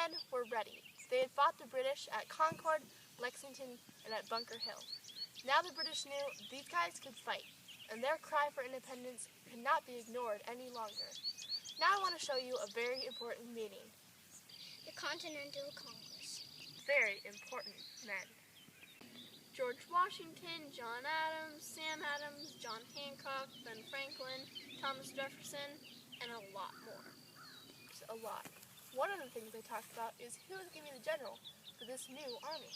men were ready. They had fought the British at Concord, Lexington, and at Bunker Hill. Now the British knew these guys could fight, and their cry for independence could not be ignored any longer. Now I want to show you a very important meeting. The Continental Congress. Very important men. George Washington, John Adams, Sam Adams, John Hancock, Ben Franklin, Thomas Jefferson, and a lot more. A lot. One of the things they talked about is who is going to be the general for this new army.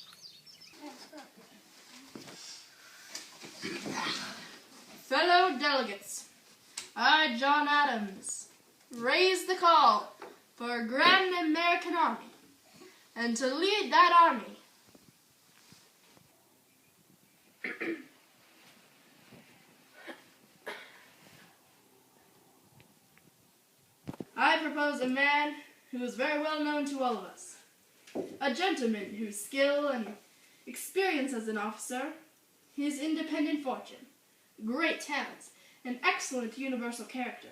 Fellow delegates, I, John Adams, raise the call for a grand American army, and to lead that army, I propose a man who is very well known to all of us, a gentleman whose skill and experience as an officer, his independent fortune, great talents, and excellent universal character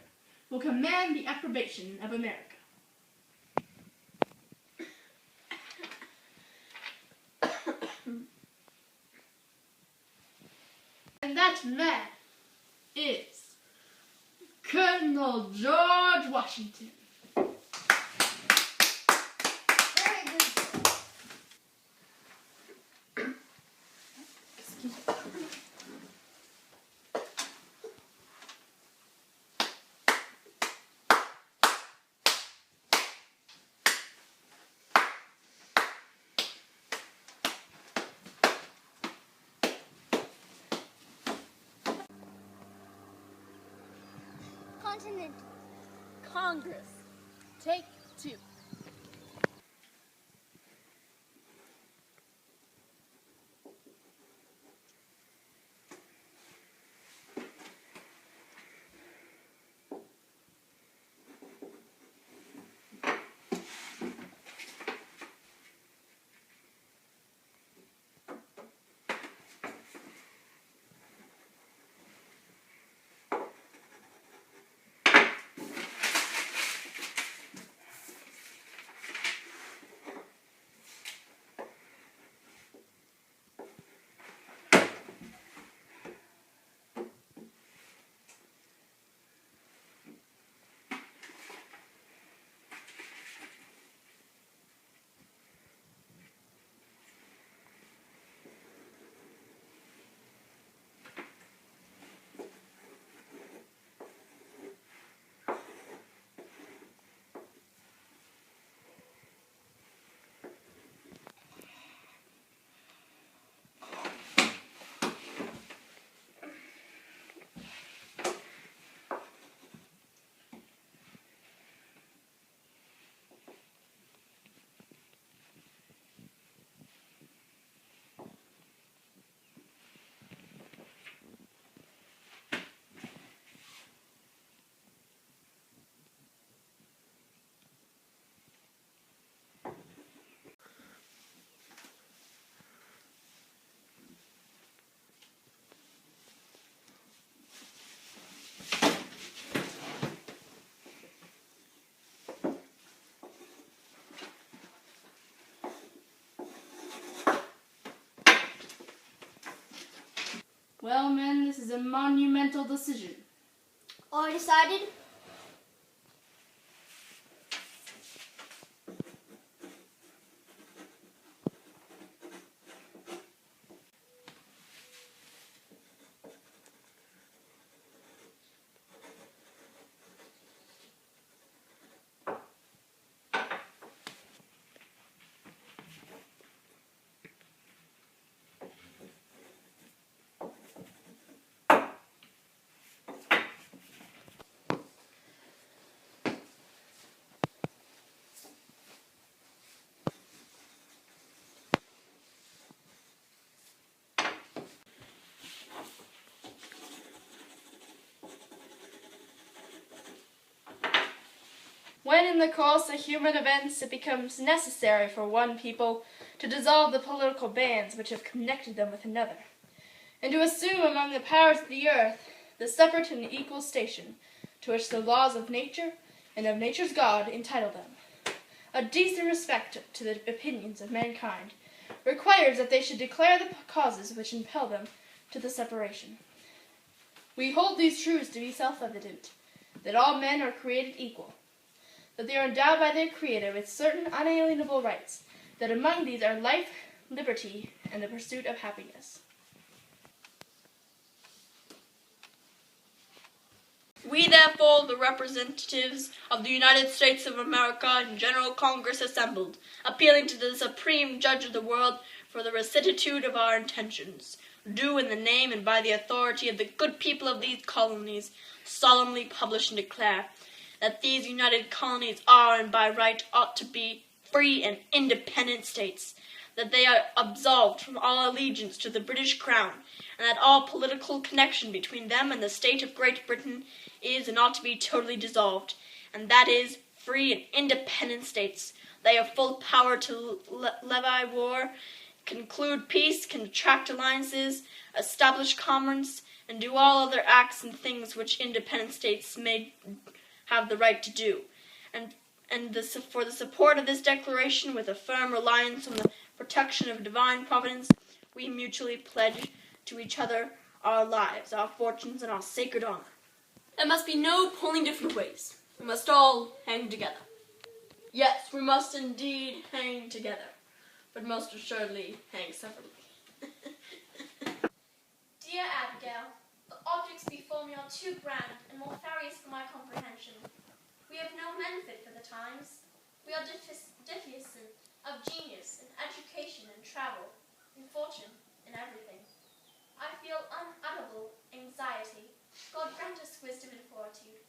will command the approbation of America. And that man is Colonel George Washington. Continental Congress. Take 2. Well, men, this is a monumental decision. All decided? When in the course of human events it becomes necessary for one people to dissolve the political bands which have connected them with another, and to assume among the powers of the earth the separate and equal station to which the laws of nature and of nature's God entitle them, a decent respect to the opinions of mankind, requires that they should declare the causes which impel them to the separation. We hold these truths to be self-evident, that all men are created equal, that they are endowed by their Creator with certain unalienable rights, that among these are life, liberty, and the pursuit of happiness. We, therefore, the representatives of the United States of America in General Congress assembled, appealing to the Supreme Judge of the world for the rectitude of our intentions, do in the name and by the authority of the good people of these colonies, solemnly publish and declare that these united colonies are and by right ought to be free and independent states, that they are absolved from all allegiance to the British Crown, and that all political connection between them and the state of Great Britain is and ought to be totally dissolved, and that is free and independent states. They have full power to levy war, conclude peace, contract alliances, establish commerce, and do all other acts and things which independent states may have the right to do. For the support of this declaration, with a firm reliance on the protection of divine providence, we mutually pledge to each other our lives, our fortunes, and our sacred honor. There must be no pulling different ways. We must all hang together. Yes, we must indeed hang together, but most assuredly hang separately. Dear Abigail, the objects before me are too grand and multifarious for my comprehension. We have no men fit for the times. We are deficient of genius in education and travel, in fortune, in everything. I feel unutterable anxiety. God grant us wisdom and fortitude.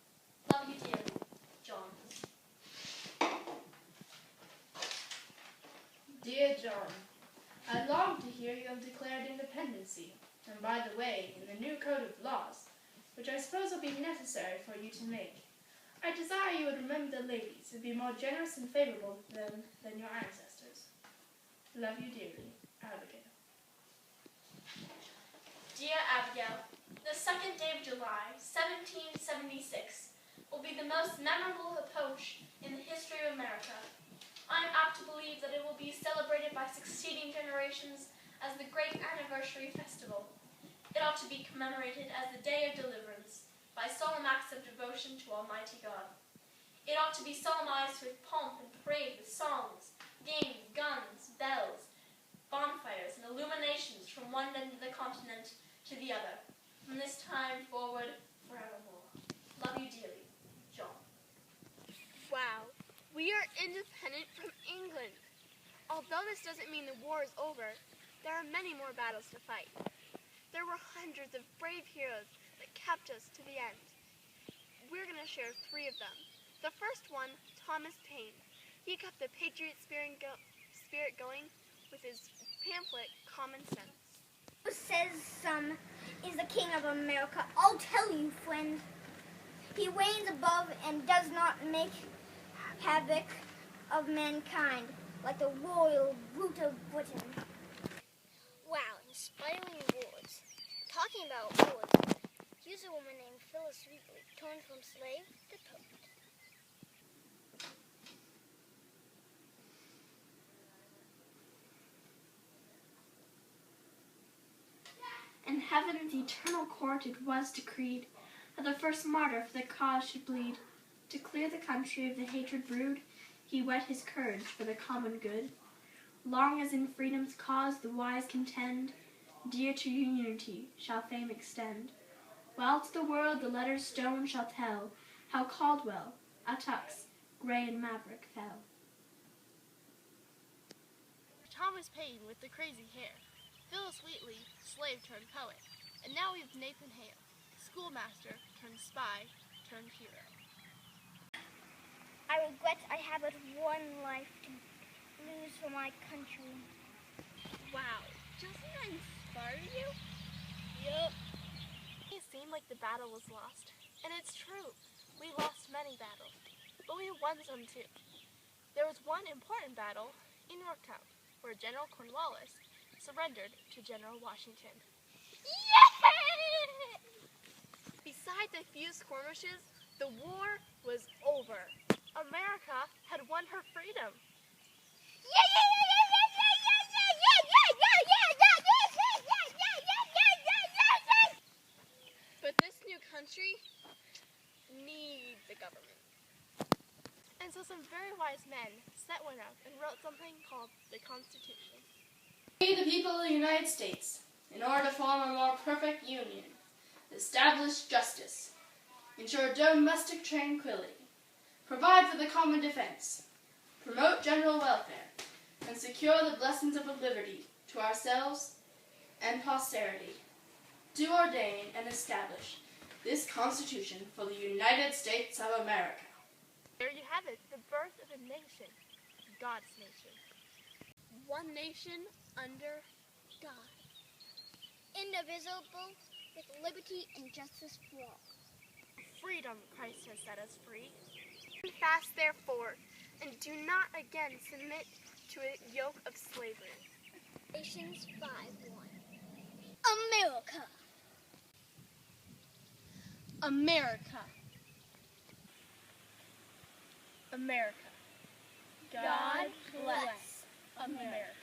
Love you dearly, John. Dear John, I long to hear you have declared independency, and by the way, in the new code of laws, which I suppose will be necessary for you to make, I desire you would remember the ladies and be more generous and favorable to them than your ancestors. Love you dearly, Abigail. Dear Abigail, the 2nd day of July, 1776, will be the most memorable epoch in the history of America. I am apt to believe that it will be celebrated by succeeding generations as the great anniversary festival. It ought to be commemorated as the Day of Deliverance, by solemn acts of devotion to Almighty God. It ought to be solemnized with pomp and parade, with songs, games, guns, bells, bonfires, and illuminations from one end of the continent to the other, from this time forward forevermore. Love you dearly, John. Wow, we are independent from England. Although this doesn't mean the war is over, there are many more battles to fight. There were hundreds of brave heroes that kept us to the end. We're going to share 3 of them. The first one, Thomas Paine. He kept the patriot spirit going with his pamphlet, Common Sense. Who says son is the king of America? I'll tell you, friend. He reigns above and does not make havoc of mankind like the royal brute of Britain. Wow, inspiring words. Talking about words, here's a woman named Phyllis Wheatley, turned from slave to poet. In heaven's eternal court it was decreed that the first martyr for the cause should bleed. To clear the country of the hatred brood, he whet his courage for the common good. Long as in freedom's cause the wise contend, dear to unity shall fame extend. While to the world the letter's stone shall tell how Caldwell, Attucks, Gray and Maverick fell. Thomas Paine with the crazy hair. Phyllis Wheatley, slave turned poet. And now we have Nathan Hale, schoolmaster turned spy turned hero. I regret I have but one life to lose for my country. Wow, doesn't that inspire you? Yup. It seemed like the battle was lost. And it's true. We lost many battles. But we won some too. There was one important battle in Yorktown, where General Cornwallis surrendered to General Washington. Yay! Besides a few skirmishes, the war was over. America had won her freedom. But this new country needs a government. And so some very wise men set one up and wrote something called the Constitution. We, the people of the United States, in order to form a more perfect union, establish justice, ensure domestic tranquility, provide for the common defense, promote general welfare, and secure the blessings of liberty to ourselves and posterity, do ordain and establish this Constitution for the United States of America. There you have it, the birth of a nation, God's nation. One nation under God. Indivisible, with liberty and justice for all. Freedom, Christ has set us free. Stand fast, therefore, and do not again submit to a yoke of slavery. Galatians 5:1. America. America. America. God bless America.